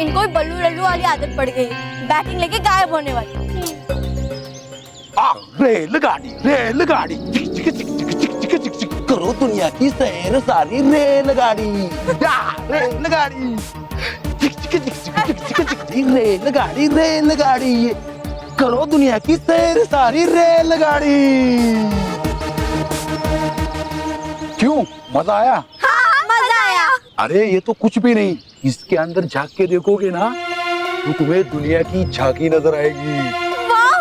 इनको भी बल्लू लल्लू वाली आदत पड़ गई है, बैटिंग लेके गायब होने वाली। रेलगाड़ी रेलगाड़ी करो दुनिया की सैर सारी रेलगाड़ी रेलगाड़ी रेलगाड़ी रेलगाड़ी करो दुनिया की सैर सारी रेलगाड़ी। क्यों मजा आया? हाँ, मजा आया। अरे ये तो कुछ भी नहीं, इसके अंदर झांक के देखोगे ना तो तुम्हें दुनिया की झांकी नजर आएगी। वाह,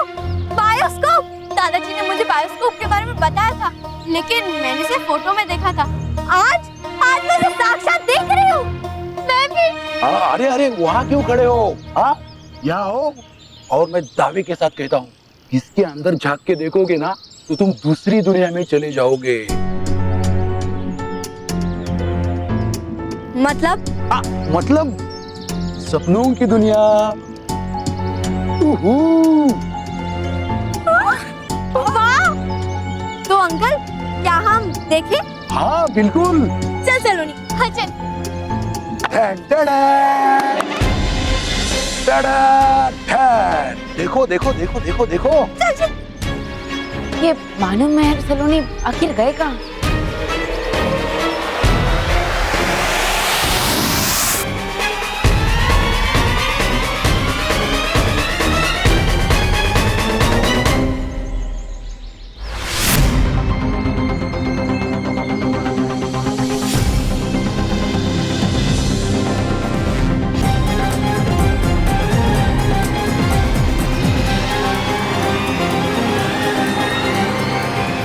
बायोस्कोप। दादाजी ने मुझे बायोस्कोप के बारे में बताया था, लेकिन मैंने सिर्फ फोटो में देखा था। आज मैं इसे साक्षात देख रही हूँ। मैं भी। अरे अरे वहाँ क्यों खड़े हो? हाँ यहाँ हो। और मैं दावे के साथ कहता हूँ, इसके अंदर झांक के देखोगे ना तो तुम दूसरी दुनिया में चले जाओगे। मतलब सपनों की दुनिया। वाह! तो अंकल, क्या हम देखें? हाँ बिल्कुल। चल सलोनी, हाँ चल। देखो देखो देखो देखो देखो। चल चल। ये मानव मेहर सलोनी आखिर गए कहाँ?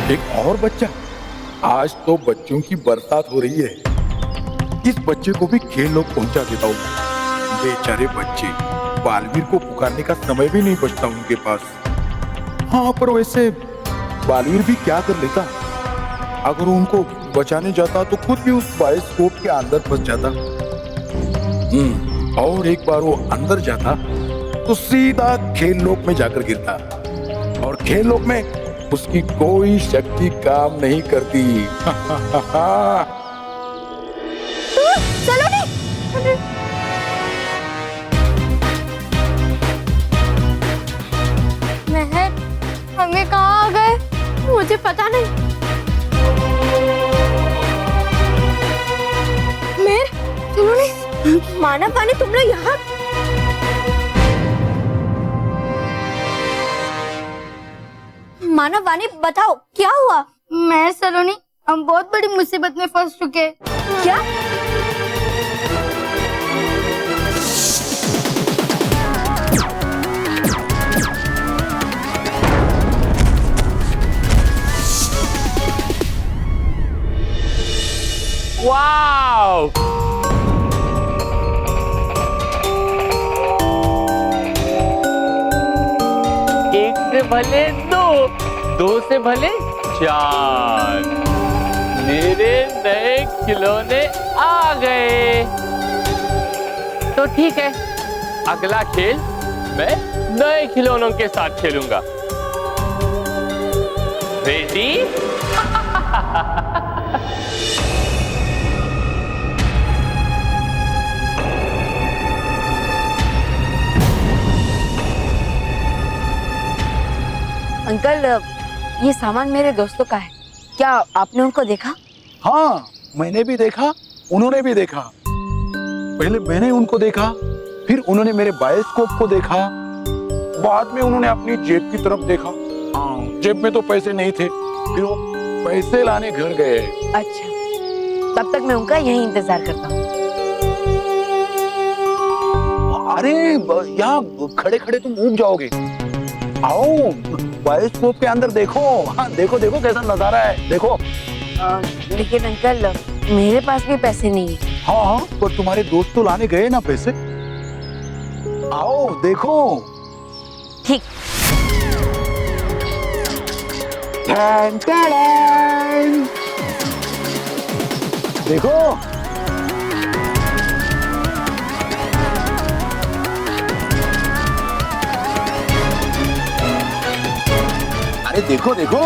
एक और बच्चा। आज तो बच्चों की बरसात हो रही है। इस बच्चे को भी खेल लोग पहुंचा देता हूँ। बेचारे बच्चे, बालवीर को पुकारने का समय भी नहीं बचता उनके पास। हाँ पर वैसे बालवीर भी क्या कर लेता? अगर उनको बचाने जाता तो खुद भी उस बायोस्कोप के अंदर फंस जाता। और एक बार वो अंदर जाता तो सीधा खेल लोक में जाकर गिरता, और खेल लोक में उसकी कोई शक्ति काम नहीं करती। सलोनी! महर, हमें कहाँ आ गए? मुझे पता नहीं। महर, सलोनी, मानव वाणी, तुम लोग यहाँ? मानव वाणी, बताओ क्या हुआ? मैं सलोनी, हम बहुत बड़ी मुसीबत में फंस चुके। क्या? वाव! एक से भले दो से भले चार। मेरे नए खिलौने आ गए। तो ठीक है, अगला खेल मैं नए खिलौनों के साथ खेलूंगा। रेडी? अंकल, ये सामान मेरे दोस्तों का है, क्या आपने उनको देखा? हाँ मैंने भी देखा, उन्होंने भी देखा। पहले मैंने उनको देखा, फिर उन्होंने मेरे बायोस्कोप को देखा, बाद में उन्होंने अपनी जेब की तरफ देखा। हाँ, जेब में तो पैसे नहीं थे, फिर वो पैसे लाने घर गए। अच्छा, तब तक मैं उनका यही इंतजार करता हूँ। अरे यहाँ खड़े खड़े तुम ऊब जाओगे। आओ बायोस्कोप के अंदर देखो। हाँ देखो देखो कैसा नजारा है, देखो। लेकिन अंकल, मेरे पास भी पैसे नहीं है। हाँ हाँ, पर तुम्हारे दोस्त तो लाने गए ना पैसे। आओ देखो। ठीक। Tan tan. देखो। अरे देखो देखो।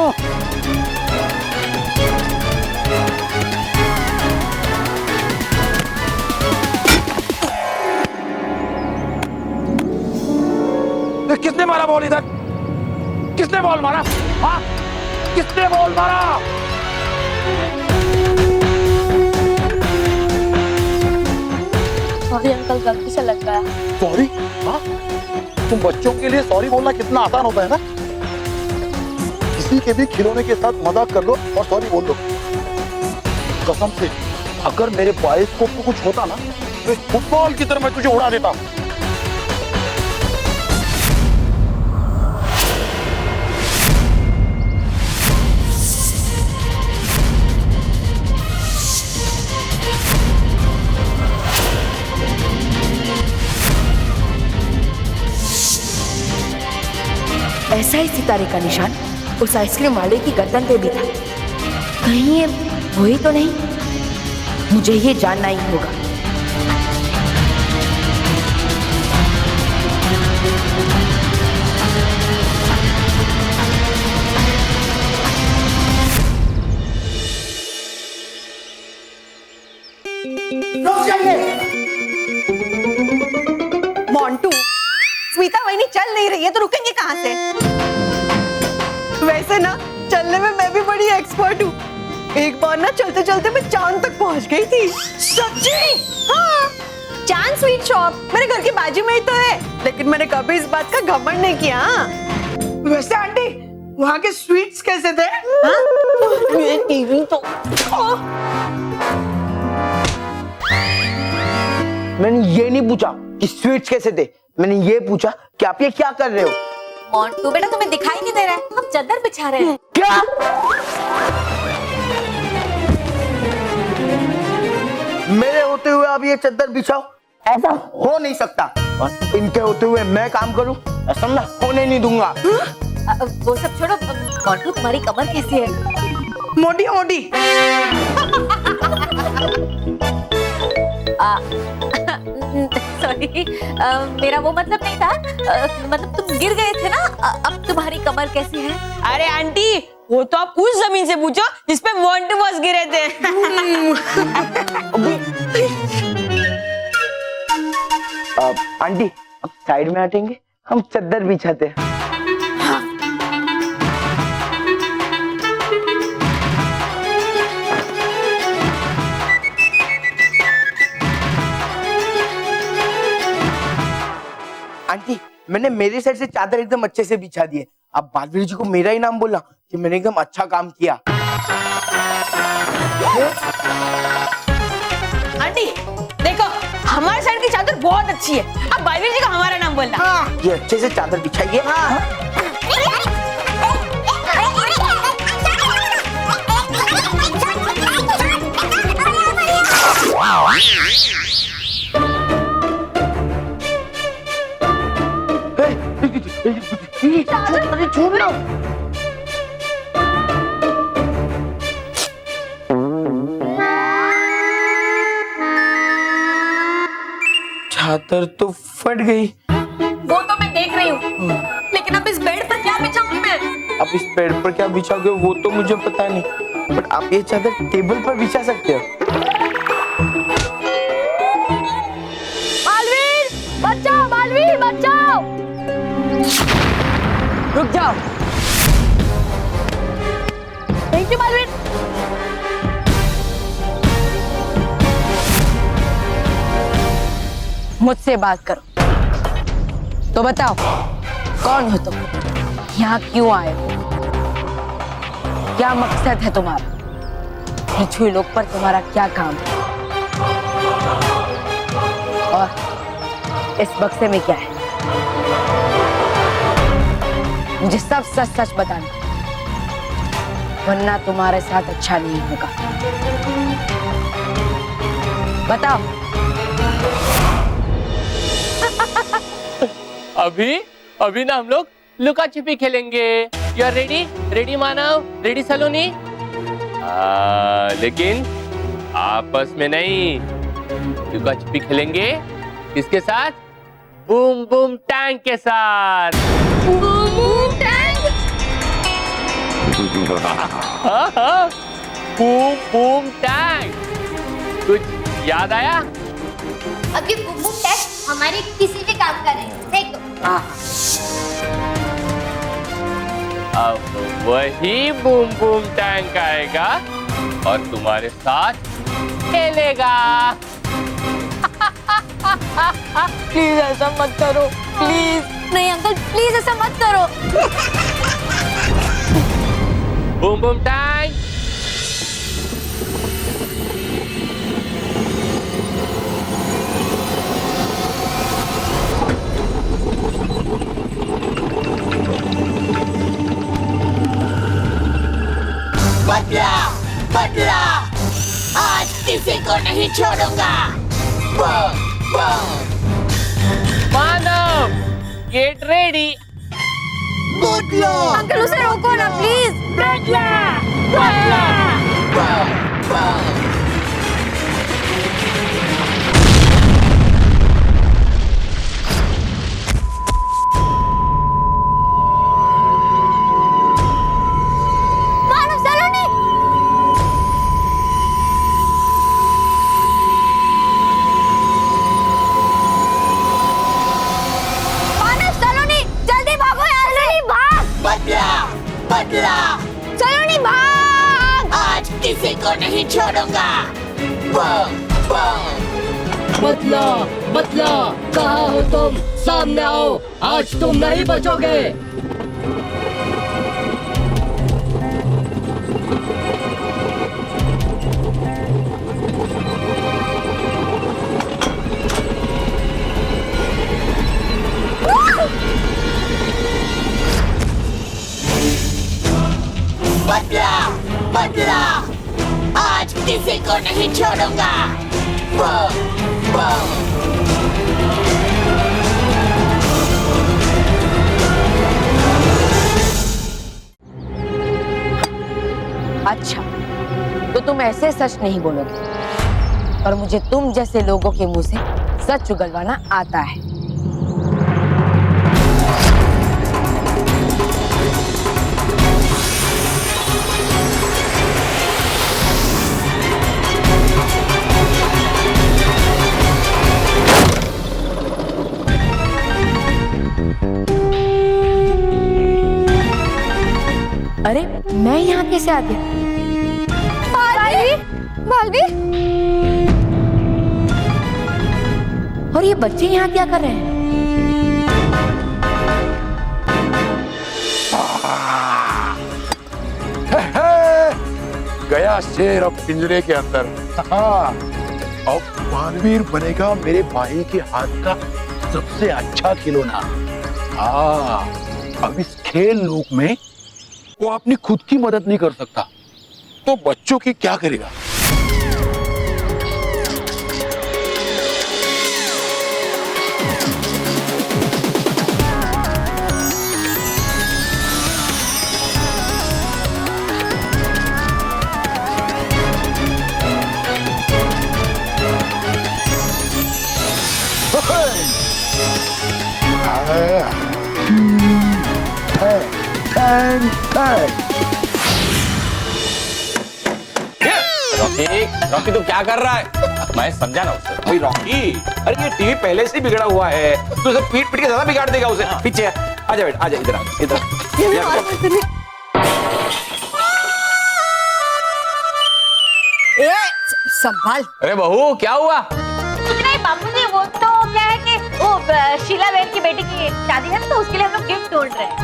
ये किसने मारा बॉल इधर? किसने बॉल मारा? हाँ, किसने बॉल मारा? सॉरी अंकल, गलती से लग गया। सॉरी? हाँ, तुम बच्चों के लिए सॉरी बोलना कितना आसान होता है ना। किसी के भी खिलौने के साथ मजाक कर लो और सॉरी बोल लो। कसम से अगर मेरे बायोस्कोप को कुछ होता ना तो इस फुटबॉल की तरह मैं तुझे उड़ा देता। ऐसा ही सितारे का निशान उस आइसक्रीम वाले की गर्दन पे भी था। कहीं ये वही तो नहीं? मुझे ये जानना ही होगा। मोंटू, स्मिता वही चल नहीं रही है तो रुकेंगे कहाँ से? वैसे ना चलने में मैं भी बड़ी एक्सपर्ट हूँ। एक बार ना चलते चलते मैं चांद तक पहुँच गई थी। सच्ची? हाँ, चांद स्वीट शॉप मेरे घर के बाजू में ही तो है, लेकिन मैंने कभी इस बात का घमंड नहीं किया। वैसे आंटी वहाँ के स्वीट्स कैसे थे? ये टीवी तो मैंने ये नहीं पूछा कि स्वीट्स कैसे थे, मैंने ये पूछा कि आप ये क्या कर रहे हो। मोंटू बेटा, तुम्हें दिखाई नहीं दे रहा है? हम चादर बिछा रहे हैं। क्या? मेरे होते हुए आप ये चादर बिछाओ, ऐसा हो नहीं सकता। और इनके होते हुए मैं काम करूं, ऐसा मैं होने नहीं दूंगा। वो सब छोड़ो, मोंटू तुम्हारी कमर कैसी है? मोटी मोटी। सॉरी, मेरा वो मतलब नहीं था। मतलब तुम गिर गए थे ना, अब तुम्हारी कमर कैसी है? अरे आंटी, वो तो आप उस जमीन से पूछो जिसपे मोंटू बॉस गिरे थे। आंटी अब साइड में हटेंगे, हम चादर बिछाते हैं। आंटी मैंने मेरी साइड से चादर एकदम अच्छे से बिछा दी है। अब बालवीर जी को मेरा ही नाम बोला कि मैंने एकदम अच्छा काम किया। आंटी देखो, हमारे साइड की चादर बहुत अच्छी है। अब बालवीर जी को हमारा नाम बोलना। हाँ, ये अच्छे से चादर बिछाइए। हाँ। छोड़ लो। चादर तो फट गई। वो तो मैं देख रही हूँ, लेकिन अब इस बेड पर क्या बिछाऊंगी मैं? अब इस बेड पर क्या बिछाओगे वो तो मुझे पता नहीं, बट आप ये चादर टेबल पर बिछा सकते हो। बालवीर बचाओ, बालवीर बचाओ! रुक जाओ। Thank you Baalveer. मुझसे बात करो तो बताओ, कौन हो तुम? यहाँ क्यों आए हो? क्या मकसद है तुम्हारा? पृथ्वी लोक पर तुम्हारा क्या काम है? और इस बक्से में क्या है? मुझे सब सच सच बताना, वरना तुम्हारे साथ अच्छा नहीं होगा। बताओ। अभी ना हम लोग लुका छिपी खेलेंगे। You are ready? Ready Manav? Ready Saloni? लेकिन आपस में नहीं, लुका छिपी खेलेंगे किसके साथ? बूम बूम टैंक के साथ। Boom boom tank? हाँ, बूम बूम टैंक। कुछ याद आया? अब ये बूम बूम टैंक हमारे किसी भी काम का नहीं, देख लो। वही बूम बूम टैंक आएगा और तुम्हारे साथ खेलेगा। प्लीज ऐसा मत करो, प्लीज। नहीं अंकल प्लीज ऐसा मत करो। Boom boom tank. बदला बदला, आज किसी को नहीं छोड़ूंगा। मानव, गेट रेडी। बदला अंकल उसे रोको ना प्लीज। बदला बदला। मानव सलोनी। मानव सलोनी जल्दी भागो यहाँ से। भाग। बदला बदला, सलोनी भाग। आज किसी को नहीं छोड़ूंगा। बदला बदला, कहाँ हो तुम? सामने आओ, आज तुम नहीं बचोगे। बदला बदला, आज किसी को नहीं छोड़ूंगा। अच्छा, तो तुम ऐसे सच नहीं बोलोगे, और मुझे तुम जैसे लोगों के मुंह से सच उगलवाना आता है। अरे मैं यहाँ कैसे आ गया? भाभी और ये बच्चे यहाँ क्या कर रहे हैं? गया शेर अब पिंजरे के अंदर। हाँ, अब बालवीर बनेगा मेरे भाई के हाथ का सबसे अच्छा खिलौना। हाँ, अब इस खेल लोक में वो अपनी खुद की मदद नहीं कर सकता, तो बच्चों की क्या करेगा? रॉकी तू क्या कर रहा है? मैं समझा ना उसे। भाई रॉकी, अरे ये टीवी पहले से बिगड़ा हुआ है, तू उसे पीट पीट के ज्यादा बिगाड़ देगा उसे। पीछे आजा बेटा, आजा इधर, इधर। संभाल। अरे बहू क्या हुआ? कुछ नहीं बापूजी, वो तो क्या है कि वो शीला बहन की बेटी की शादी है ना, तो उसके लिए हम लोग गिफ्ट ढूंढ रहे हैं।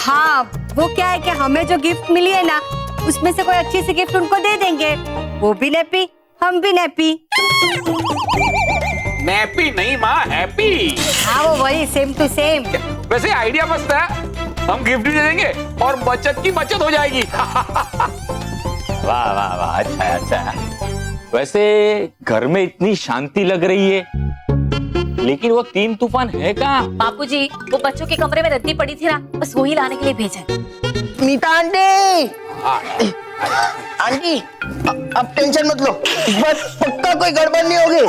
हाँ, वो क्या है कि हमें जो गिफ्ट मिली है ना, उसमें से कोई अच्छी सी गिफ्ट उनको दे देंगे। वो भी नैपी, हम भी नैपी। नैपी नहीं माँ, हैप्पी। हाँ वो वही, सेम टू सेम। वैसे आइडिया मस्त है, हम गिफ्ट भी दे देंगे और बचत की बचत हो जाएगी। वाह वाह वाह, अच्छा है अच्छा है। वैसे घर में इतनी शांति लग रही है, लेकिन वो 3 तूफान है कहाँ? बापूजी, वो बच्चों के कमरे में रद्दी पड़ी थी ना, बस वही लाने के लिए भेजा है। नीता आंटी, आंटी अब टेंशन मत लो, इस बार पक्का कोई गड़बड़ नहीं होगी।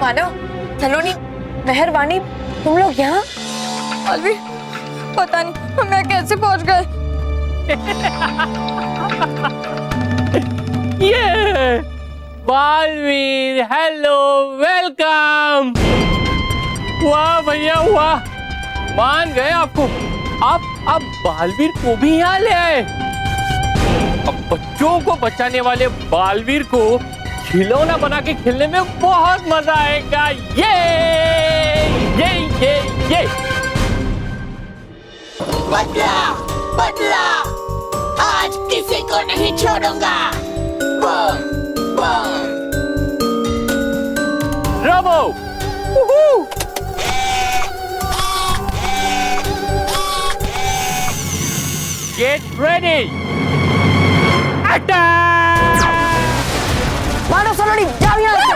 मानव, सलोनी, मेहरबानी, तुम लोग यहाँ? बालवीर, पता नहीं हम यहाँ कैसे पहुंच गए। ये बालवीर, हेलो, वेलकम। वाह भैया वाह, मान गए आपको। आप बालवीर को भी यहाँ ले आए। अब बच्चों को बचाने वाले बालवीर को खिलौना बना के खेलने में बहुत मजा आएगा। ये बदला बदला, आज किसी को नहीं छोड़ूंगा। बम बम। ब्रावो। Get ready. Attack! मानव, सलोनी, जाओ यहाँ से।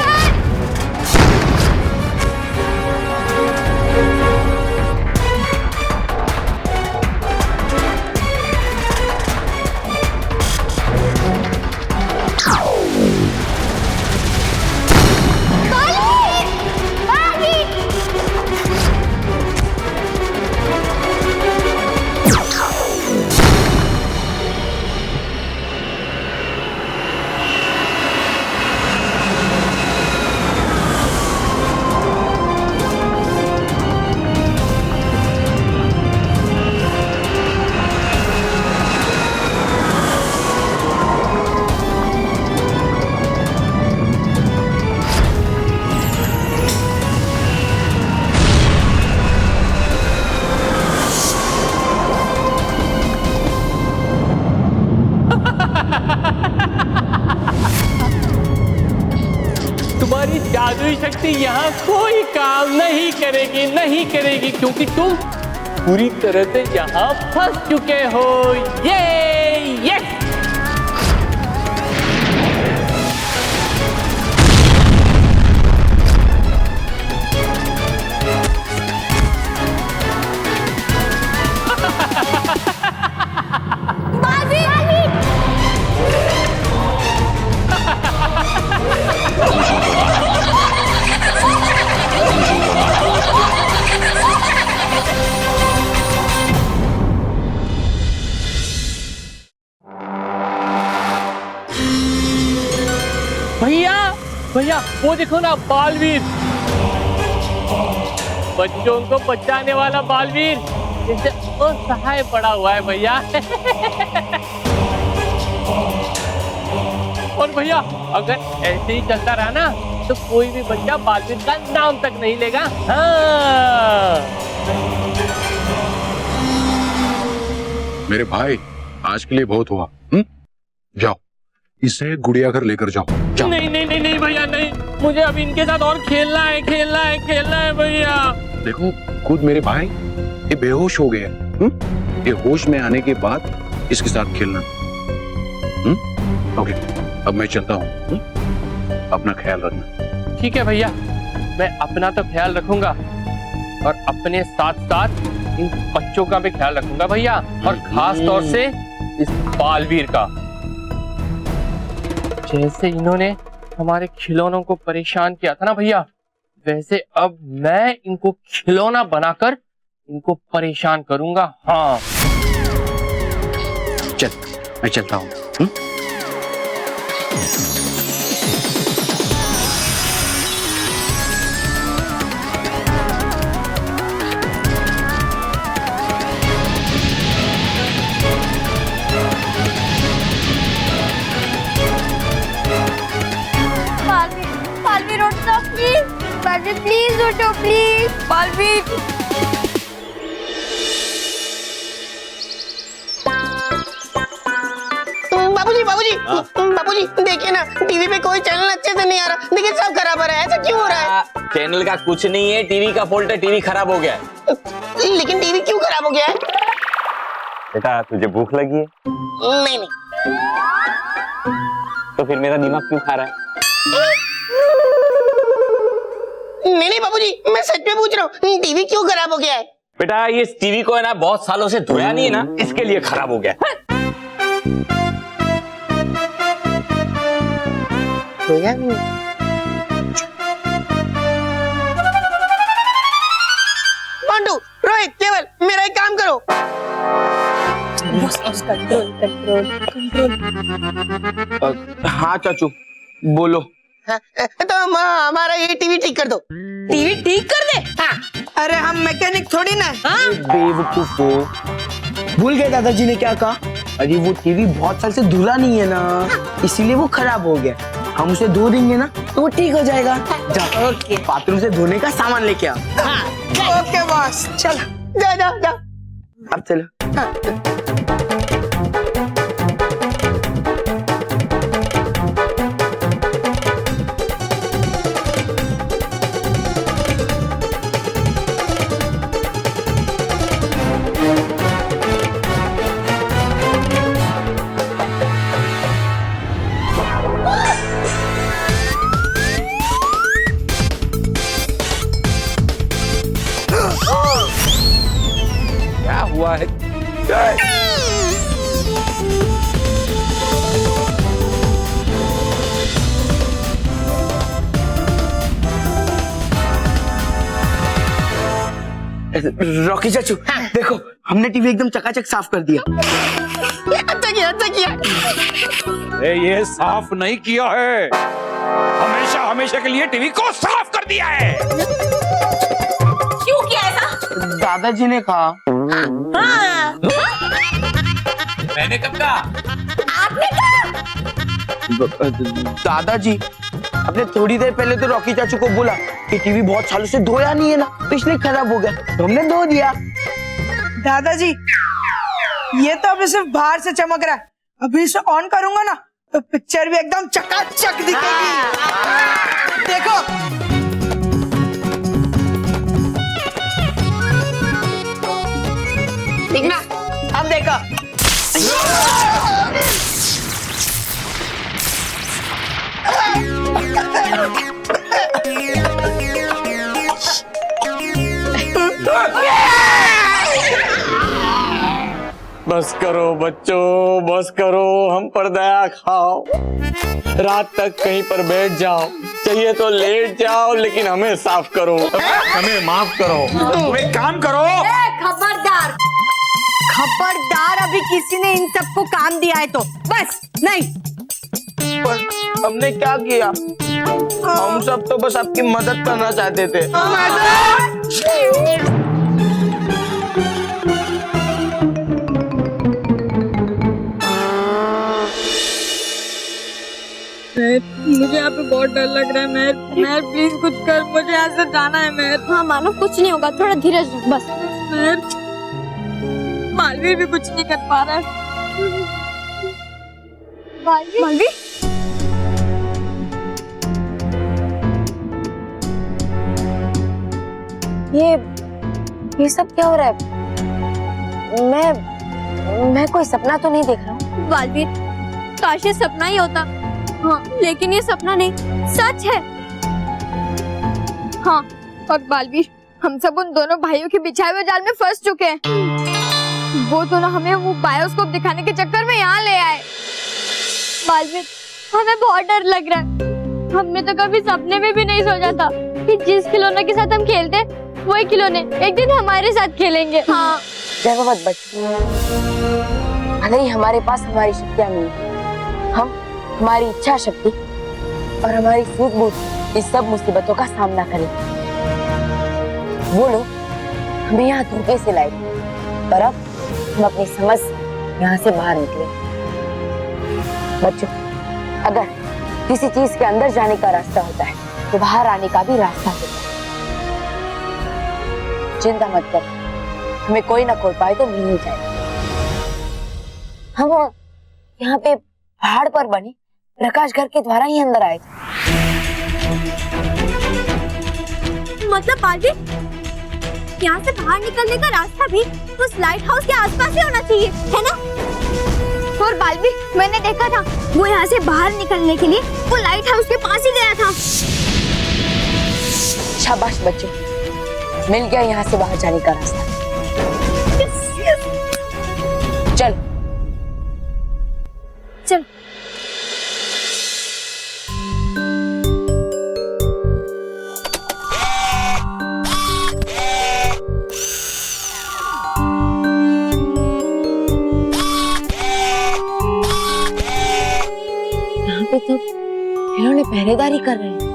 तुम्हारी जादुई शक्ति यहाँ कोई काम नहीं करेगी, क्योंकि तुम पूरी तरह से यहाँ फंस चुके हो। ये भैया वो देखो ना, बालवीर, बच्चों को बचाने वाला बालवीर जैसे असहाय पड़ा हुआ है भैया। और भैया अगर ऐसे ही चलता रहा ना तो कोई भी बच्चा बालवीर का नाम तक नहीं लेगा। हाँ। मेरे भाई, आज के लिए बहुत हुआ। जाओ, इसे गुड़िया घर लेकर जाओ। नहीं भैया नहीं, मुझे अभी इनके साथ और खेलना है भैया। देखो, खुद मेरे भाई ये बेहोश हो गया। ये होश में आने के बाद इसके साथ खेलना। ओके, अब मैं चलता हूँ। अपना ख्याल रखना। ठीक है भैया, मैं अपना तो ख्याल रखूंगा और अपने साथ साथ इन बच्चों का भी ख्याल रखूंगा भैया, और खास तौर से इस बालवीर का। जैसे इन्होंने हमारे खिलौनों को परेशान किया था ना भैया, वैसे अब मैं इनको खिलौना बनाकर इनको परेशान करूंगा। हाँ चल, मैं चलता हूँ। बालवीर उठ जाओ प्लीज। बालवीर प्लीज उठो प्लीज। बालवीर। बाबूजी देखिए ना, टीवी पे कोई चैनल अच्छे से नहीं आ रहा। देखिए सब खराब आ रहा है। ऐसा क्यों हो रहा है? चैनल का कुछ नहीं है, टीवी का फॉल्ट है। टीवी खराब हो गया है। लेकिन टीवी क्यों खराब हो गया है? बेटा तुझे भूख लगी है? नहीं तो फिर मेरा दिमाग क्यों खा रहा है? नहीं बाबूजी, मैं सच में पूछ रहा हूँ, टीवी क्यों खराब हो गया है? बेटा ये टीवी को है ना बहुत सालों से धोया नहीं है ना, इसके लिए खराब हो गया। धोया नहीं? Control control control. हाँ चाचू बोलो। तो हमारा ये टीवी ठीक कर दो। टीवी ठीक कर दे। हाँ। अरे हम मैकेनिक थोड़ी ना। हाँ? बेवकूफ हो, भूल गए दादाजी ने क्या कहा? अरे वो टीवी बहुत साल से धुला नहीं है ना, इसीलिए वो खराब हो गया। हम उसे धो देंगे ना तो वो ठीक हो जाएगा। जा ओके बाथरूम से धोने का सामान लेके आ। ओके बॉस, चल जा जा जा। अब चलो। क्या हुआ है? रॉकी चाचू देखो, हमने टीवी एकदम चकाचक साफ कर दिया। अच्छा किया, अच्छा किया। ये साफ नहीं किया है, हमेशा हमेशा के लिए टीवी को साफ कर दिया है। क्यों किया ऐसा? दादाजी ने कहा। हाँ। मैंने कब कहा? आपने कहा? दादाजी आपने थोड़ी देर पहले तो रॉकी चाचू को बोला कि टीवी बहुत सालों से धोया नहीं है ना, तो इसलिए खराब हो गया, तो हमने धो दिया। दादाजी ये तो अभी सिर्फ बाहर से चमक रहा है, अभी इसे ऑन करूंगा ना तो पिक्चर भी एकदम चकाचक दिखेगी। देखो ठीक ना? अब देखो। बस करो बच्चों, बस करो, हम पर दया खाओ। रात तक कहीं पर बैठ जाओ, चाहिए तो लेट जाओ, लेकिन हमें साफ करो, हमें माफ करो। तुम एक काम करो, खबरदार खबरदार, अभी किसी ने इन सबको काम दिया है तो बस नहीं। पर हमने क्या किया? हम सब तो बस आपकी मदद करना चाहते थे। मुझे यहाँ पे बहुत डर लग रहा है। मैं प्लीज कुछ कर, मुझे यहाँ से जाना है। मैं हाँ मानो कुछ नहीं होगा, थोड़ा धीरज रख बस। मालवीर भी कुछ नहीं कर पा रहा है। मालवी? ये सब क्या हो रहा है? मैं कोई सपना तो नहीं देख रहा हूँ। बालवीर, काश ये सपना ही होता। हाँ, लेकिन ये सपना नहीं, सच है। हाँ, और बालवीर, हम सब उन दोनों भाइयों के बिछाए हुए जाल में फंस चुके हैं। वो दोनों हमें वो बायोस्कोप दिखाने के चक्कर में यहाँ ले आए। बालवीर, हमें बहुत डर लग रहा है। हमने तो कभी सपने में भी नहीं सोचा था कि जिस खिलौने के साथ हम खेलते, वही खिलौने एक दिन हमारे साथ खेलेंगे। हाँ, डरो मत बच्चों, भले ही हमारे पास हमारी शक्तियाँ नहीं है, हम हमारी इच्छा शक्ति और हमारी सूझबूझ इस सब मुसीबतों का सामना करेंगे। वो लोग हमें यहाँ धोखे से लाए, पर अब हम अपनी समझ यहाँ से बाहर निकले। बच्चों, अगर किसी चीज के अंदर जाने का रास्ता होता है तो बाहर आने का भी रास्ता होता है। चिंता मत करो, हमें कोई ना खोल पाए तो मिल ही जाएगा। हम यहाँ पे पहाड़ पर बने प्रकाश घर के द्वारा ही अंदर आए थे। मतलब बालवीर, यहाँ से बाहर निकलने का रास्ता भी उस लाइट हाउस के आसपास ही होना चाहिए, है ना? और बालवीर, मैंने देखा था वो यहाँ से बाहर निकलने के लिए वो लाइट हाउस के पास ही गया था। शाबाश बच्चों, मिल गया यहाँ से बाहर जाने का रास्ता। चल चल। पहरेदारी कर रहे हैं।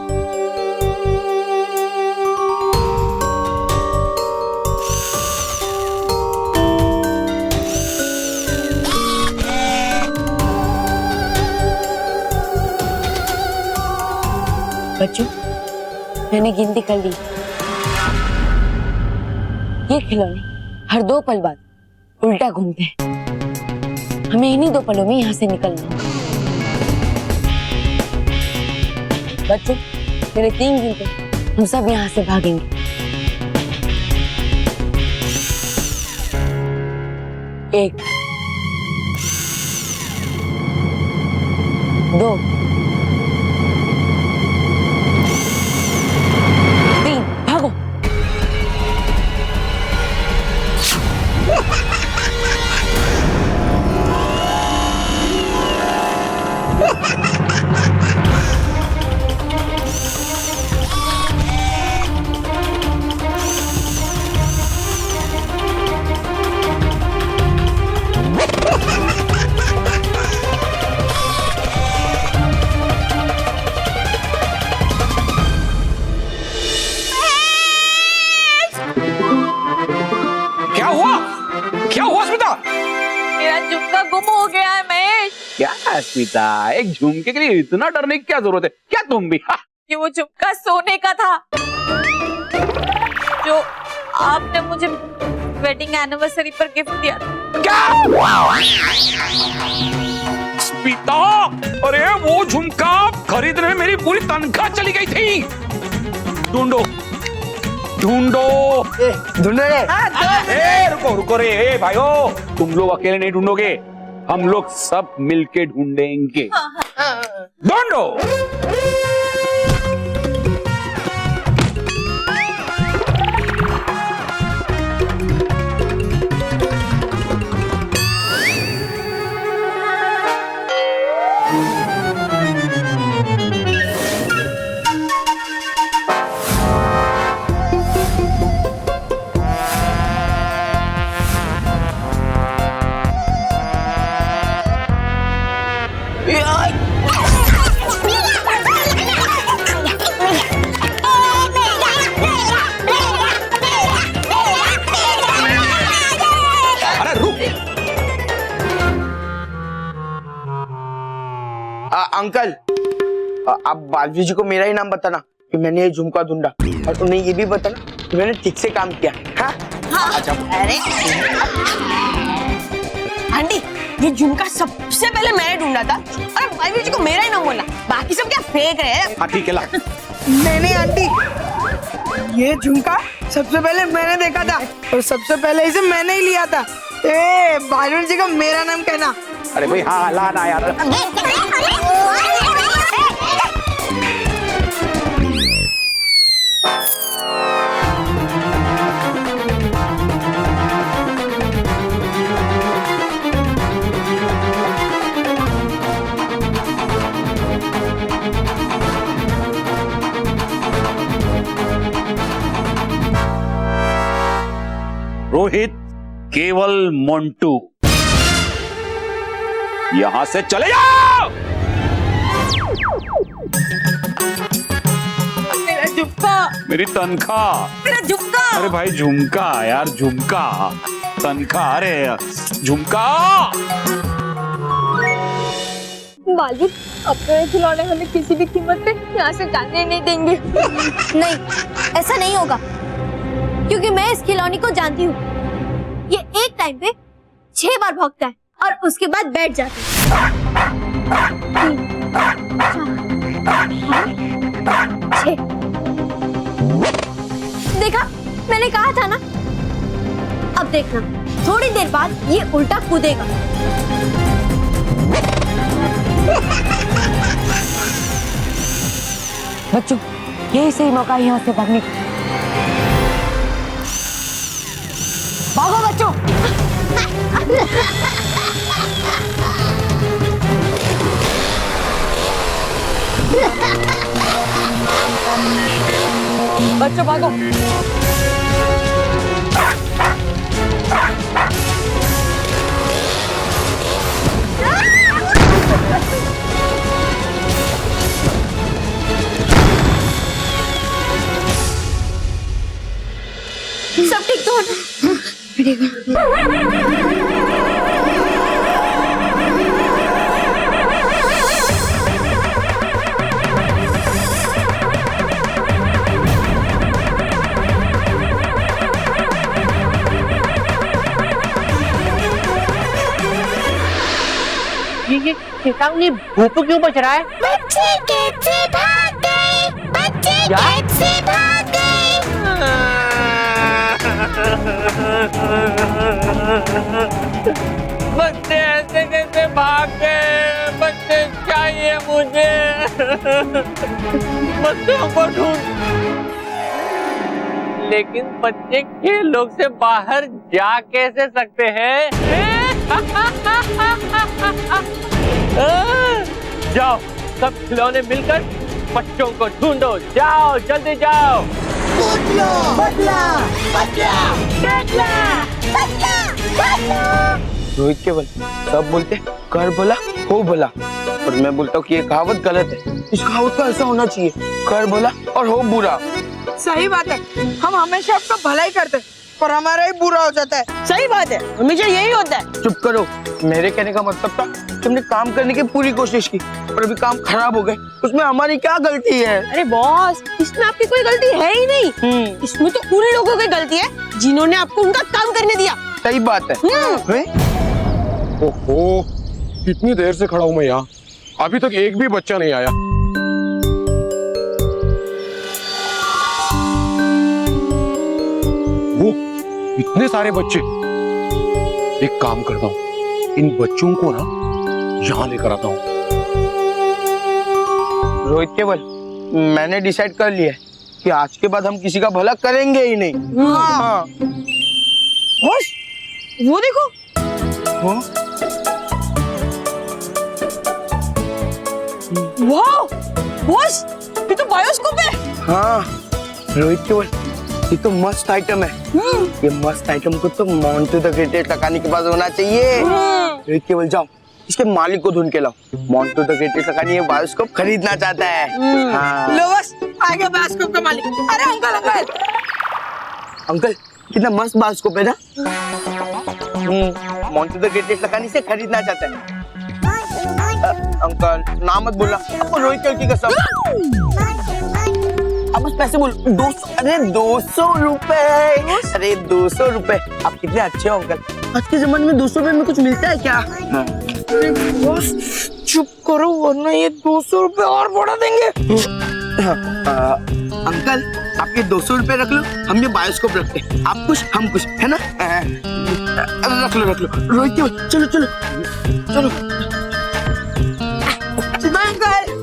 बच्चों, मैंने गिनती कर ली। ये खिलौने हर 2 पल बाद उल्टा घूमते हैं। हमें इन्हीं 2 पलों में यहाँ से निकलना है। बच्चों, मेरे 3 गिनते, हम सब यहाँ से भागेंगे। 1 2 3 भागो। क्या हुआ स्मिता? मेरा झुमका गुम हो गया है महेश। क्या स्मिता, एक झुमके के लिए इतना डरने की क्या जरूरत है? क्या तुम भी? कि वो झुमका सोने का था जो आपने मुझे वेडिंग एनिवर्सरी पर गिफ्ट दिया था। क्या स्मिता? अरे वो झुमका खरीदने में मेरी पूरी तनख्वाह चली गई थी। ढूंढो ढूंढो ढूंढो रे। रुको रे भाइयों, तुम लोग अकेले नहीं ढूंढोगे, हम लोग सब मिलके ढूंढेंगे। ढूंढो। अंकल, आप बालवीर जी को मेरा ही नाम बताना कि मैंने ये झुमका ढूंढा, और उन्हें ये भी बताना कि मैंने ठीक से काम किया। हाँ? अच्छा। अरे आंटी, ये झुमका सबसे पहले मैंने ढूंढा था और बालवीर जी को मेरा ही नाम बोला। बाकी सब क्या फेंक रहे हैं? हाँ ठीक है ला। नहीं आंटी, ये झुमका सबसे पहले मैंने देखा था और सबसे पहले इसे मैंने ही लिया था। बालवीर जी को मेरा नाम कहना। अरे भाई हाँ ला ना यार। रोहित, केवल मोंटू, यहां से चले जाओ। मेरा झुमका, मेरी तनख्वाह। मेरा झुमका। अरे भाई झुमका यार, झुमका, तनख्वाह, अरे झुमका। बालवीर, अब तो ये खिलौने हमें किसी भी कीमत पे यहाँ से जाने नहीं देंगे। नहीं, ऐसा नहीं होगा, क्योंकि मैं इस खिलौने को जानती हूँ। ये एक टाइम पे 6 बार भौंकता है और उसके बाद बैठ जाता है। 6। देखा, मैंने कहा था ना। अब देखना, थोड़ी देर बाद ये उल्टा कूदेगा। बच्चों, यही सही मौका है यहाँ से भागने का। भागो बच्चों। बच्चों भागो। ये चेतावनी भूप क्यों बच रहा है? बच्चे गेट से भाग गए, बच्चे क्या? गेट से भाग गए। बच्चे ऐसे कैसे भाग गए? बच्चे चाहिए मुझे। बच्चों को ढूंढ। लेकिन बच्चे खेलों से बाहर जा कैसे सकते हैं? जाओ, सब खिलौने मिलकर बच्चों को ढूंढो। जाओ, जल्दी जाओ। बदला, बदला, बदला, बदला, बदला। रोहित केवल सब बोलते कर भला हो भला, और मैं बोलता हूँ कि ये कहावत गलत है। इस कहावत का ऐसा होना चाहिए, कर भला और हो बुरा। सही बात है, हम हमेशा आपका भला ही करते पर हमारा ही बुरा हो जाता है। सही बात है, हमेशा यही होता है। चुप करो, मेरे कहने का मतलब था कि हमने काम करने की पूरी कोशिश की पर अभी काम खराब हो गए, उसमें हमारी क्या गलती है? अरे बॉस, इसमें आपकी कोई गलती है ही नहीं। इसमें तो उन लोगों की गलती है जिन्होंने आपको उनका काम करने दिया। सही बात है। ओहो, कितनी देर से खड़ा हूं मैं यहाँ, अभी तक एक भी बच्चा नहीं आया। वो इतने सारे बच्चे। एक काम करता हूँ, इन बच्चों को ना यहाँ लेकर आता हूँ। रोहित केवल, मैंने डिसाइड कर लिया है कि आज के बाद हम किसी का भला करेंगे ही नहीं। हाँ। बॉस, वो देखो। हाँ? वाह, बॉस, ये तो बायोस्कोप है। हाँ रोहित केवल, ये तो मस्त आइटम है। ये मस्त आइटम को तो मोंटू द ग्रेटेस्ट लगाने के बाद होना चाहिए। रोहित केवल जाओ, इसके मालिक को ढूंढ के लाओ। मोंटू द ग्रेटेस्ट लगाने ये बायोस्कोप खरीदना चाहता है। हाँ। लो बस, आ गया बायोस्कोप का मालिक। अरे अंकल, अंकल, अंकल, कितना मस्त बायोस्कोप है ना। मोंटू द ग्रेटेस्ट लगाने से खरीदना चाहता है। अंकल नाम मत बोलना, आपको रोहित केवल की कसम। आप बस पैसे बोल। 200, अरे 200 रुपए। अरे 200 रुपए, आप कितने अच्छे हो अंकल। आज के जमाने में 200 रुपए में कुछ मिलता है क्या? बॉस चुप करो वरना ये 200 रुपए और बढ़ा देंगे। अंकल आपके 200 रुपए रख लो, हम ये बायोस्कोप रखते हैं। आप खुश हम खुश, है ना? रख लो रख लो। रोहित केवल चलो चलो चलो। अंकल,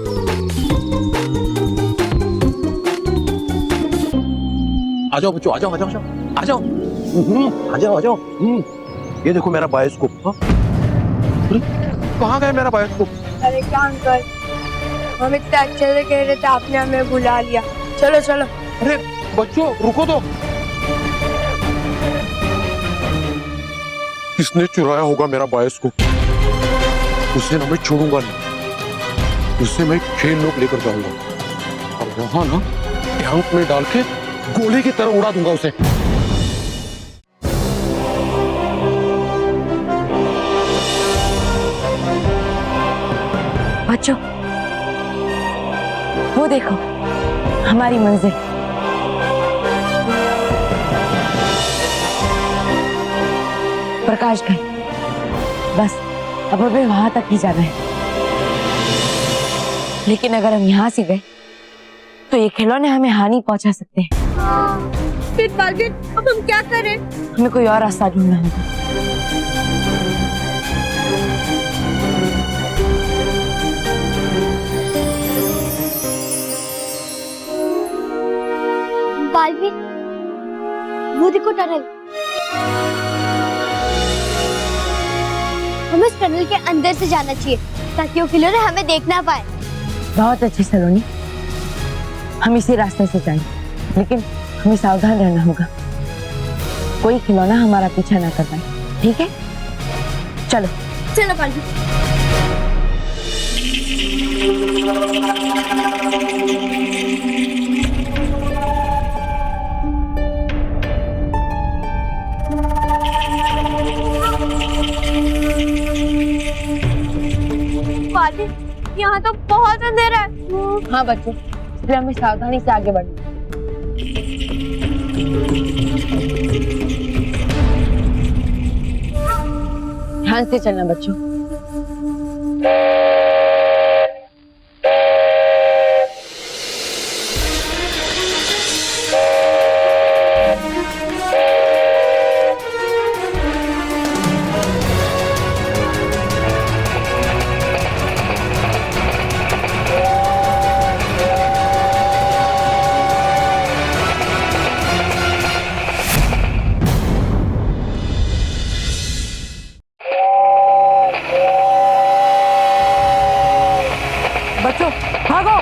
आ जाओ बच्चों, आ जाओ आ जाओ आ जाओ आ जाओ आ जाओ। ये देखो मेरा बायोस्कोप। कहाँ गया मेरा बायोस्कोप? अरे क्या अंकल, हम इतने अच्छे से कह रहे थे, आपने हमें बुला लिया। चलो चलो। अरे बच्चों रुको तो, किसने चुराया होगा मेरा बायोस्कोप? उसे ना मैं छोड़ूंगा नहीं, उसे मैं खेल लोग लेकर जाऊंगा और वहां ना टैंक में डाल के गोले की तरह उड़ा दूंगा उसे। बच्चों, वो देखो हमारी मंजिल। प्रकाश घर, बस अब हमें वहां तक ही जाना है। लेकिन अगर हम यहाँ से गए तो ये खिलौने हमें हानि पहुंचा सकते हैं। फिर मार्केट, अब हम क्या करें? हमें कोई और रास्ता ढूंढना होगा। बालवीर, वो देखो टनल। हमें इस टनल के अंदर से जाना चाहिए ताकि वो खिलौने हमें देख ना पाए। बहुत अच्छी सलोनी, हम इसी रास्ते से जाएंगे, लेकिन हमें सावधान रहना होगा, कोई खिलौना हमारा पीछा ना कर पाए। ठीक है, चलो चलो बालवीर। यहाँ तो बहुत अंधेरा है। हाँ बच्चों, इसलिए हमें सावधानी से आगे बढ़ना। ध्यान से चलना बच्चों। बच्चों भागो।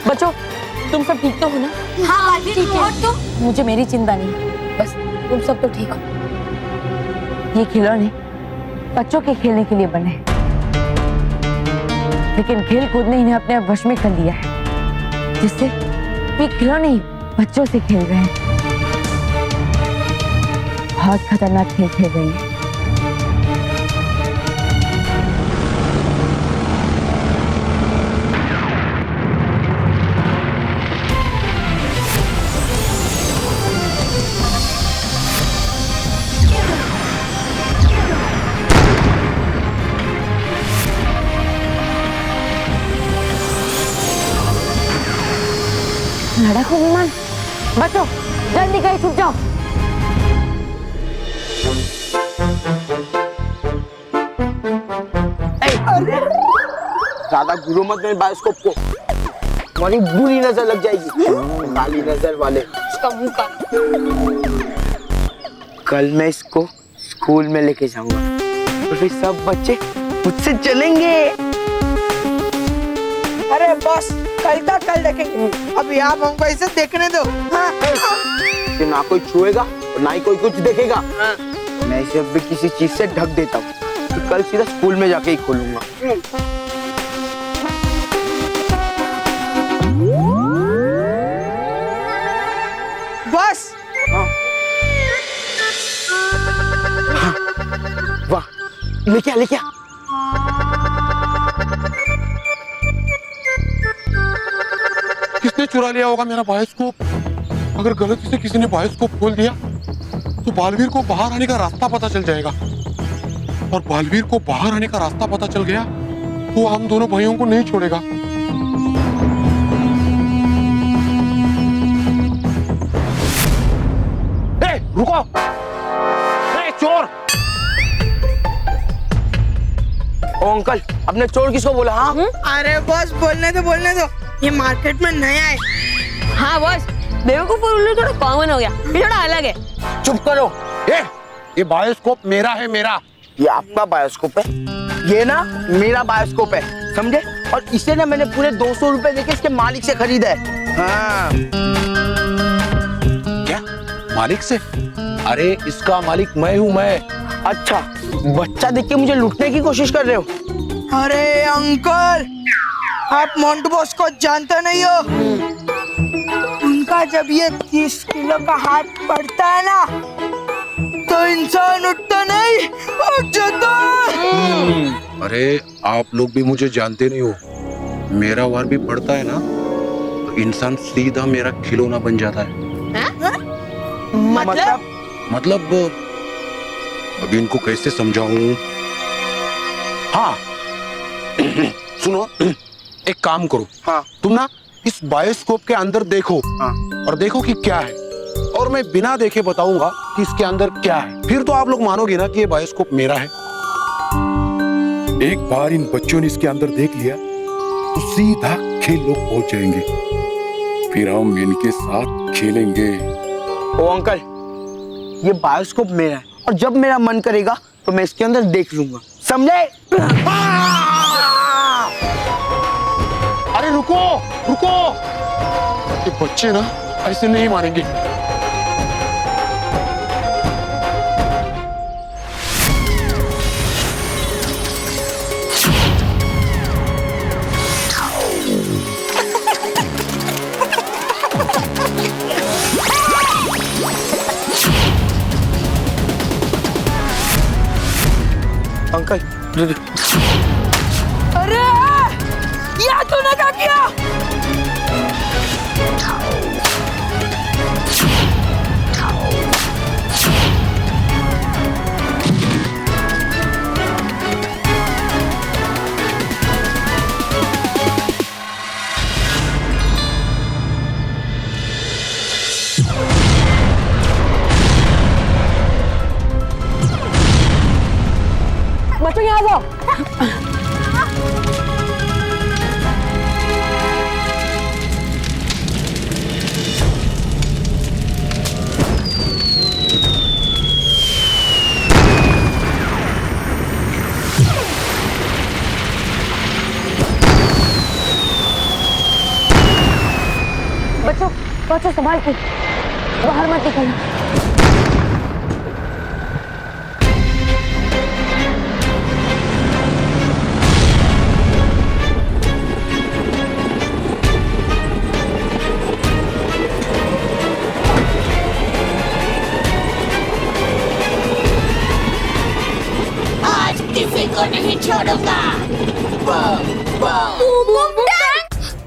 बच्चों तुम सब ठीक तो हो ना? हाँ ठीक है। और तुम? मुझे मेरी चिंता नहीं, बस तुम सब तो ठीक हो। ये खिलौने बच्चों के खेलने के लिए बने हैं, लेकिन खेल कूद ने इन्हें अपने वश में कर लिया है, जिससे ये खिलौने ही बच्चों से खेल रहे हैं। बहुत खतरनाक खेल खेल रही है। लड़ाकू विमान, बच्चों जल्दी कहीं छुप जाओ। ज्यादा घूरो मत मेरे बायोस्कोप को, तुम्हारी बुरी नजर लग जाएगी, काली नजर वाले। उसका मुंह का। कल मैं इसको स्कूल में लेके जाऊंगा और फिर सब बच्चे मुझसे चलेंगे। अरे बॉस, कल का कल देखेंगे, अभी आप हमको इसे देखने दो। हाँ? कि ना कोई छुएगा और ना ही कोई कुछ देखेगा। मैं इसे अब भी किसी चीज से ढक देता हूँ, तो कल सीधा स्कूल में जाके ही खोलूंगा। बॉस। हाँ। हाँ। वाह, लेके आ, लेके आ। किसने चुरा लिया होगा मेरा बायोस्कोप? अगर गलती से किसी ने बायोस्कोप खोल दिया तो बालवीर को बाहर आने का रास्ता पता चल जाएगा, और बालवीर को बाहर आने का रास्ता पता चल गया तो हम दोनों भाइयों को नहीं छोड़ेगा। ए, रुको! ए, चोर! ओ अंकल, अपने चोर किसको बोला? हाँ? अरे बॉस, बोलने दो, ये मार्केट में नया है। हाँ बॉस, बेवकूफ और उल्लू थोड़ा कॉमन हो गया, ये थोड़ा अलग है। चुप करो। ये बायोस्कोप मेरा है, मेरा। ये आपका बायोस्कोप है, ये ना मेरा बायोस्कोप है, समझे? और इसे ना मैंने पूरे 200 रुपए देके इसके मालिक से खरीदा है। हाँ। क्या मालिक से? अरे इसका मालिक मैं हूँ, मैं। अच्छा, बच्चा देख के मुझे लूटने की कोशिश कर रहे हो? अरे अंकल, आप मोंटू बॉस को जानते नहीं हो। उनका जब ये 30 किलो का हाथ पड़ता है ना, तो इंसान उठता नहीं, उठ जाता है। अरे आप लोग भी मुझे जानते नहीं हो, मेरा वार भी पड़ता है ना तो इंसान सीधा मेरा खिलौना बन जाता है। मतलब अब इनको कैसे समझाऊं? हाँ सुनो, एक काम करो। हाँ। तुम ना इस बायोस्कोप के अंदर देखो। हाँ। और देखो कि क्या है, और मैं बिना देखे बताऊंगा कि इसके अंदर क्या है। फिर तो आप लोग मानोगे ना कि ये बायोस्कोप मेरा है। एक बार इन बच्चों ने इसके अंदर देख लिया तो सीधा खेल लोग पहुंच जाएंगे, फिर हम इनके साथ खेलेंगे। ओ अंकल, ये बायोस्कोप मेरा है और जब मेरा मन करेगा तो मैं इसके अंदर देख लूंगा, समझे? अरे रुको रुको, ये बच्चे ना ऐसे नहीं मानेंगे। अंकल, अरे या तूने क्या किया? बच्चों यहाँ आ जाओ। बच्चों बच्चों संभाल के, बाहर मत निकलना। को नहीं छोड़ूंगा।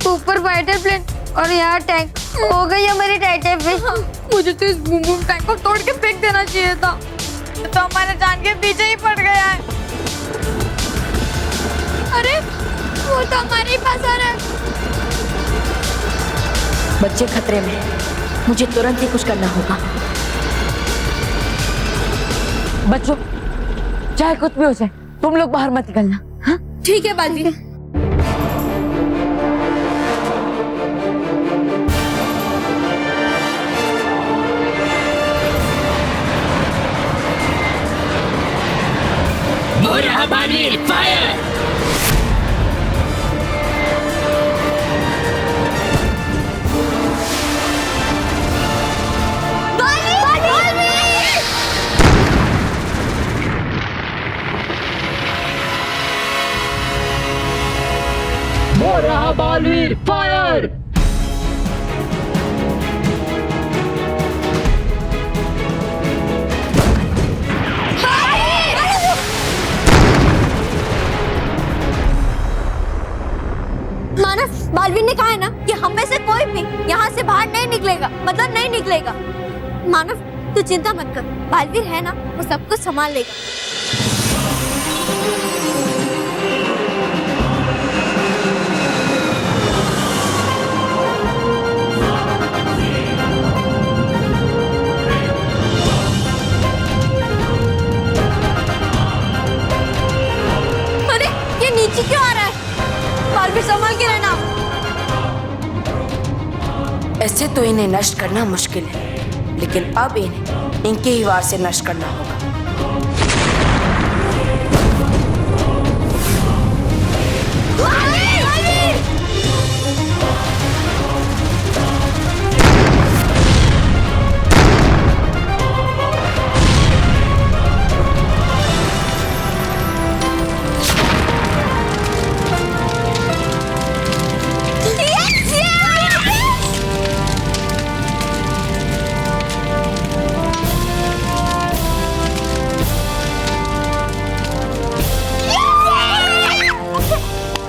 ऊपर फाइटर प्लेन और यहाँ टैंक, हो गई हमारी टाइटन फिश। मुझे तो इस बूम बूम टैंक को तोड़ के फेंक देना चाहिए था, तो हमारे जान के पीछे ही पड़ गया है। अरे वो तो हमारे ही पास आ रहा है। बच्चे खतरे में, मुझे तुरंत ही कुछ करना होगा। बच्चों चाहे कुछ भी हो जाए, तुम लोग बाहर मत निकलना। हाँ ठीक है बालवीर। बालवीर फायर! बालवीर फायर! मानस, बालवीर ने कहा है ना कि हम में से कोई भी यहाँ से बाहर नहीं निकलेगा, मतलब नहीं निकलेगा। मानव तू चिंता मत कर, बालवीर है ना, वो सब कुछ संभाल लेगा। नीचे क्यों आ रहा है? बालवीर संभाल के रहना। ऐसे तो इन्हें नष्ट करना मुश्किल है, लेकिन अब इन्हें इनके ही वार से नष्ट करना होगा।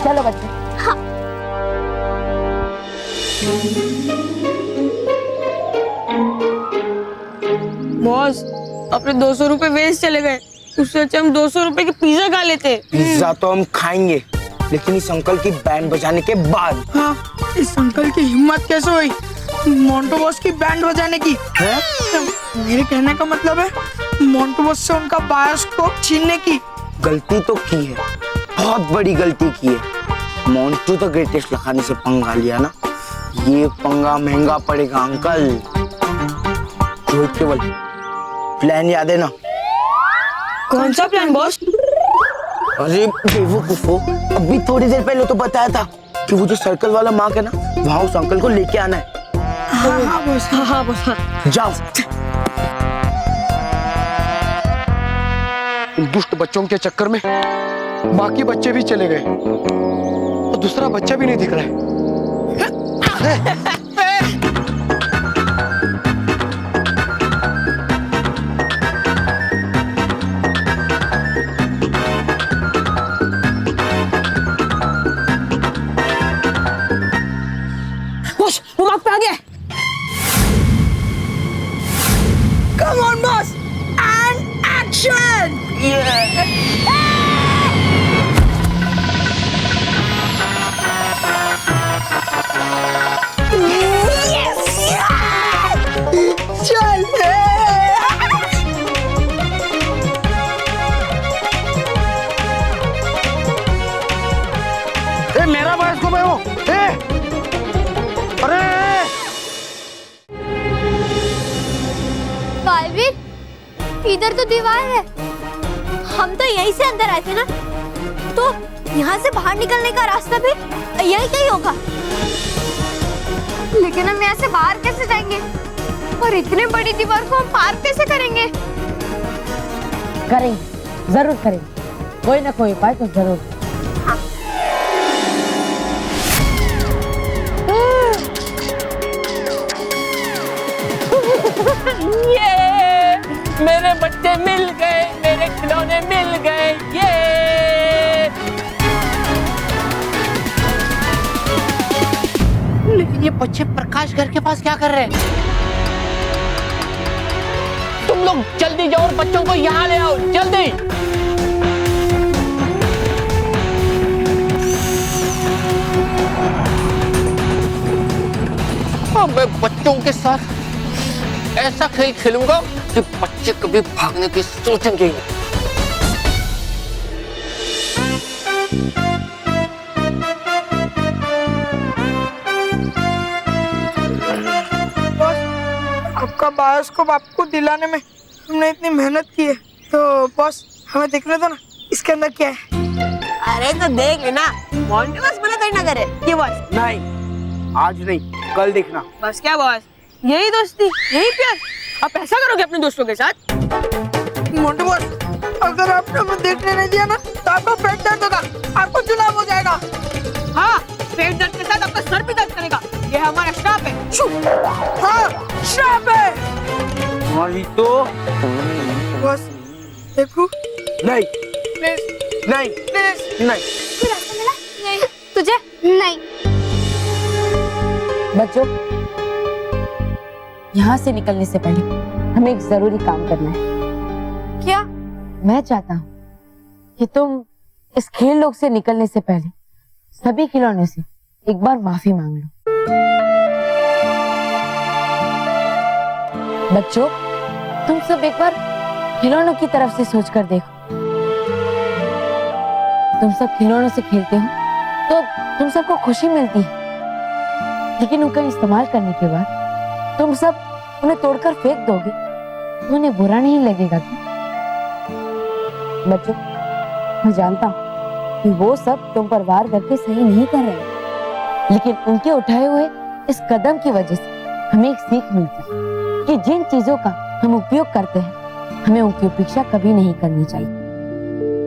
चलो बच्चे। बॉस अपने 200 रुपए वेस्ट चले गए, उससे अच्छा हम 200 रुपए की पिज्जा खा लेते। पिज्जा तो हम खाएंगे, लेकिन इस अंकल की बैंड बजाने के बाद। हाँ, इस अंकल की हिम्मत कैसे हुई मोंटू बॉस की बैंड बजाने की? है? मेरे कहने का मतलब है मोंटू बॉस से उनका बायोस्कोप छीनने की। गलती तो की है, बहुत बड़ी गलती की है। मोंटू द ग्रेटेस्ट लगाने से पंगा लिया ना, ये पंगा महंगा पड़ेगा अंकल। रोहित केवल, प्लान याद है ना? कौन सा प्लान बॉस? अरे बेवकूफो, अभी थोड़ी देर पहले तो बताया था कि वो जो सर्कल वाला मार्क है ना, वहाँ उस अंकल को लेके आना है। हाँ बॉस, हाँ बॉस, हाँ। जाओ। इन दुष्ट बच्चों के चक्कर में बाकी बच्चे भी चले गए, तो दूसरा बच्चा भी नहीं दिख रहा है। बॉस वो मार्क पे आ गया। Come on boss, and action! चल मेरा बायोस्कोप है वो। अरे बालवीर, इधर तो दीवार है, हम तो यहीं से अंदर आए थे ना, तो यहाँ से बाहर निकलने का रास्ता भी यही कहीं होगा। लेकिन हम यहाँ से बाहर कैसे जाएंगे? और इतने बड़ी दीवार को हम पार कैसे करेंगे? करेंगे, जरूर करेंगे, कोई ना कोई उपाय तो जरूर। ये मेरे बच्चे मिल गए, मेरे खिलौने मिल गए। ये लेकिन ये बच्चे प्रकाश घर के पास क्या कर रहे हैं? तुम लोग जल्दी जाओ और बच्चों को यहाँ ले आओ, जल्दी। अब मैं बच्चों के साथ ऐसा खेल खेलूंगा कि बच्चे कभी भागने की सोचेंगे। आपका बायोस्कोप आपको दिलाने में हमने इतनी मेहनत की है, तो बॉस हमें देखने दो ना इसके अंदर क्या है। अरे तो देख लेना, मोंटू बॉस मना करना करे। ये बॉस नहीं, आज नहीं, कल देखना। बस क्या बॉस, यही दोस्ती, यही प्यार, आप ऐसा करोगे अपने दोस्तों के साथ? मोंटू बॉस, अगर आपने हमें देखने नहीं दिया ना, तो आपको पेट दर्द होगा, आपको जुलाब हो जाएगा। हाँ, पेट दर्द के साथ आपका सर भी दर्द करेगा। ये हमारा श्राप है। हाँ, श्राप है। हमारी तो बॉस देखो। नहीं, प्लीज नहीं, प्लीज नहीं। कोई रास्ता मिला? नहीं। तुझे? नहीं। बच्चों, यहाँ से निकलने से पहले हमें एक जरूरी काम करना है। क्या? मैं चाहता हूँ कि तुम इस खेल लोक से निकलने से पहले सभी खिलौनों से एक बार माफी मांग लो। बच्चों, तुम सब एक बार खिलौनों की तरफ से सोचकर देखो। तुम सब खिलौनों से खेलते हो तो तुम सबको खुशी मिलती है, लेकिन उनका इस्तेमाल करने के बाद तुम सब उन्हें तोड़कर फेंक दोगे तो उन्हें बुरा नहीं लगेगा क्या? बच्चों, मैं जानता हूँ कि वो सब तुम पर वार करके सही नहीं कर रहे, लेकिन उनके उठाए हुए इस कदम की वजह से हमें एक सीख मिलती है कि जिन चीजों का हम उपयोग करते हैं, हमें उनकी उपेक्षा कभी नहीं करनी चाहिए।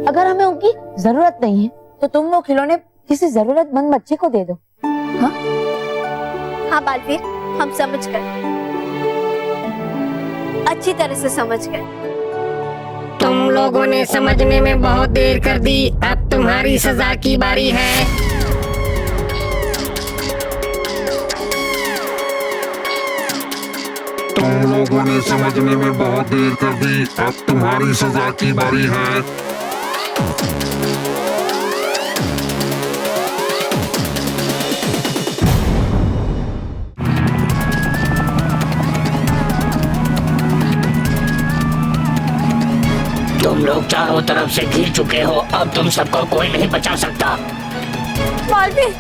अगर हमें उनकी जरूरत नहीं है तो तुम वो खिलौने किसी जरूरतमंद बच्चे को दे दो। हाँ? हाँ बालवीर, हम समझ गए, अच्छी तरह से समझ गए। तुम लोगों ने समझने में बहुत देर कर दी, अब तुम्हारी सजा की बारी है। लोगों ने समझने में बहुत देर कर दी। अब तुम्हारी सजा की बारी है। तुम लोग चारों तरफ से घिर चुके हो, अब तुम सबको कोई नहीं बचा सकता। बालवीर,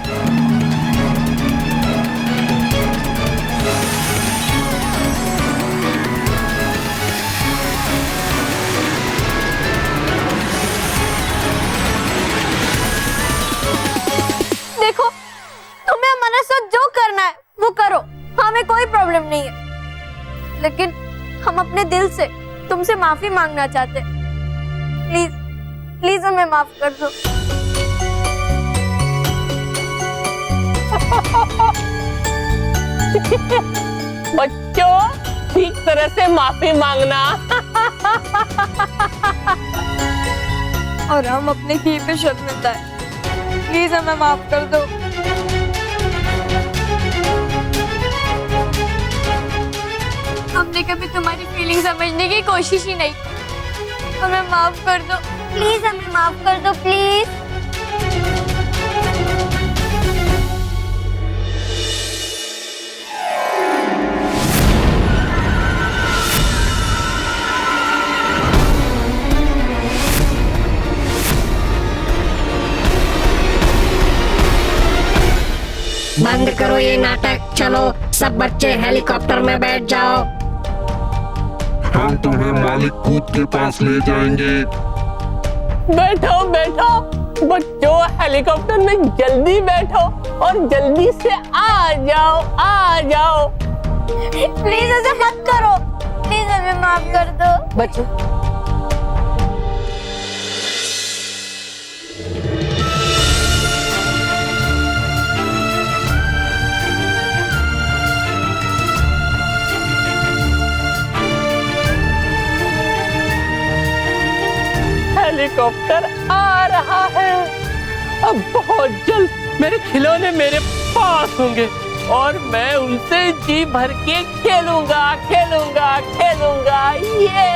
देखो, तुम्हें हमारे साथ जो करना है वो करो, हमें कोई प्रॉब्लम नहीं है। लेकिन हम अपने दिल से तुमसे माफी मांगना चाहते हैं। प्लीज प्लीज हमें माफ कर दो। बच्चों, ठीक तरह से माफी मांगना। और हम अपने की पे शर्मिंदा है। प्लीज हमें माफ कर दो। हमने कभी तुम्हारी फीलिंग समझने की कोशिश ही नहीं। हमें माफ कर दो। प्लीज हमें माफ कर दो, प्लीज। बंद करो ये नाटक, चलो सब बच्चे हेलीकॉप्टर में बैठ जाओ। हम तुम्हें मालिक कूद के पास ले जाएंगे। बैठो बैठो बच्चों, हेलीकॉप्टर में जल्दी बैठो और जल्दी से आ जाओ, आ जाओ। प्लीज ऐसे मत करो, प्लीज हमें माफ कर दो। बच्चों, हेलीकॉप्टर आ रहा है। अब बहुत जल्द मेरे खिलौने मेरे पास होंगे और मैं उनसे जी भर के खेलूंगा, खेलूंगा, खेलूंगा। ये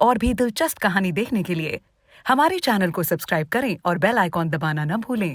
और भी दिलचस्प कहानी देखने के लिए हमारे चैनल को सब्सक्राइब करें और बेल आइकॉन दबाना न भूलें।